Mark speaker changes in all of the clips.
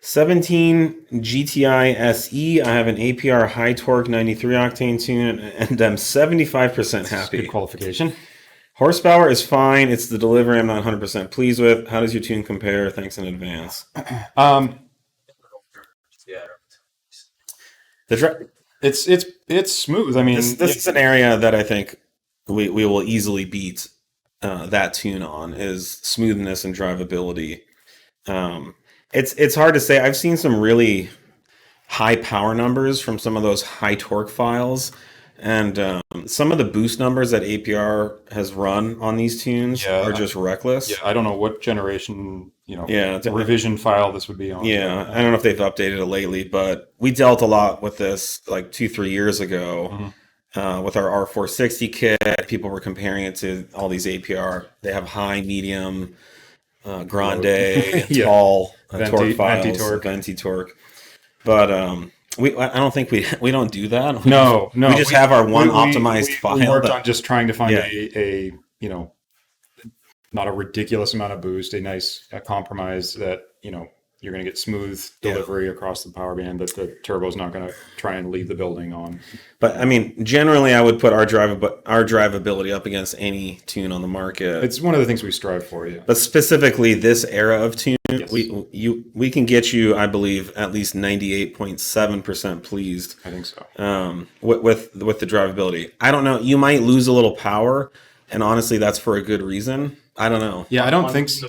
Speaker 1: 17 GTI SE. I have an APR high torque 93 octane tune, and I'm 75% happy.
Speaker 2: Good qualification.
Speaker 1: Horsepower is fine. It's the delivery I'm not 100% pleased with. How does your tune compare? Thanks in advance.
Speaker 2: It's smooth. I mean,
Speaker 1: this is an area that I think we will easily beat that tune on, is smoothness and drivability. It's hard to say. I've seen some really high power numbers from some of those high torque files, and some of the boost numbers that APR has run on these tunes are just reckless.
Speaker 2: Yeah, I don't know what generation,
Speaker 1: Yeah,
Speaker 2: revision file this would be on.
Speaker 1: Yeah, I don't know if they've updated it lately, but we dealt a lot with this like 2-3 years ago with our R460 kit. People were comparing it to all these APR. They have high, medium, grande,
Speaker 2: Yeah.
Speaker 1: tall
Speaker 2: Venti-
Speaker 1: torque files,
Speaker 2: venti-torque.
Speaker 1: venti torque. But I don't think we don't do that.
Speaker 2: No.
Speaker 1: We just have our one optimized file.
Speaker 2: We worked on just trying to find
Speaker 1: Yeah.
Speaker 2: a not a ridiculous amount of boost, a compromise that, you're going to get smooth delivery across the power band, but the turbo's not going to try and leave the building on.
Speaker 1: But I mean, generally, I would put our drivability up against any tune on the market.
Speaker 2: It's one of the things we strive for, yeah.
Speaker 1: But specifically this era of tune,
Speaker 2: Yes.
Speaker 1: we can get you, I believe, at least 98.7% pleased.
Speaker 2: I think so.
Speaker 1: With the drivability. I don't know. You might lose a little power, and honestly, that's for a good reason. I don't know.
Speaker 2: Yeah, I don't think so.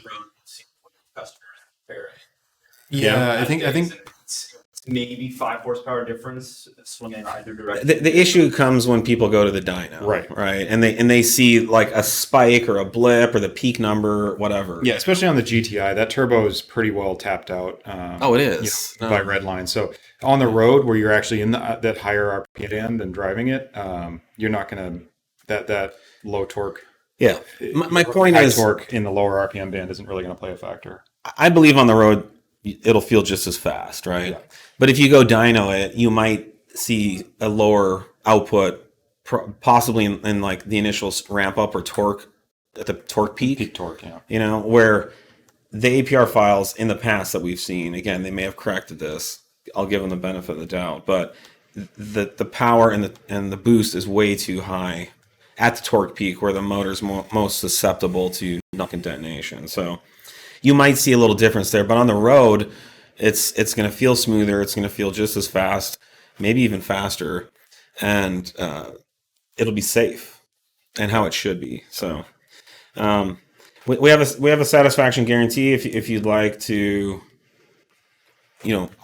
Speaker 2: Yeah, I think
Speaker 3: it's maybe 5 horsepower difference swinging in either direction.
Speaker 1: The issue comes when people go to the dyno, right, and they see like a spike or a blip or the peak number, whatever.
Speaker 2: Yeah, especially on the GTI, that turbo is pretty well tapped out.
Speaker 1: It is
Speaker 2: by redline. So on the road where you're actually in that higher RPM end and driving it, you're not going to that low torque.
Speaker 1: Yeah, my point
Speaker 2: high
Speaker 1: is
Speaker 2: torque in the lower RPM band isn't really going to play a factor.
Speaker 1: I believe on the road it'll feel just as fast, right?
Speaker 2: Yeah.
Speaker 1: But if you go dyno it, you might see a lower output, possibly in like the initial ramp up or torque at the torque peak.
Speaker 2: Peak torque, yeah.
Speaker 1: Where the APR files in the past that we've seen, again, they may have corrected this. I'll give them the benefit of the doubt, but the power and the boost is way too high at the torque peak, where the motor's most susceptible to knock and detonation. So you might see a little difference there, but on the road, it's going to feel smoother. It's going to feel just as fast, maybe even faster, and it'll be safe and how it should be. So we have a satisfaction guarantee. If you'd like to,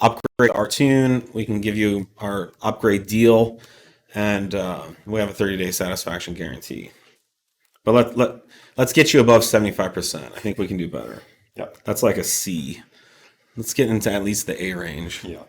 Speaker 1: upgrade our tune, we can give you our upgrade deal, and we have a 30-day satisfaction guarantee. But let's get you above 75%. I think we can do better.
Speaker 2: Yeah.
Speaker 1: That's like a C. Let's get into at least the A range.
Speaker 2: Yeah.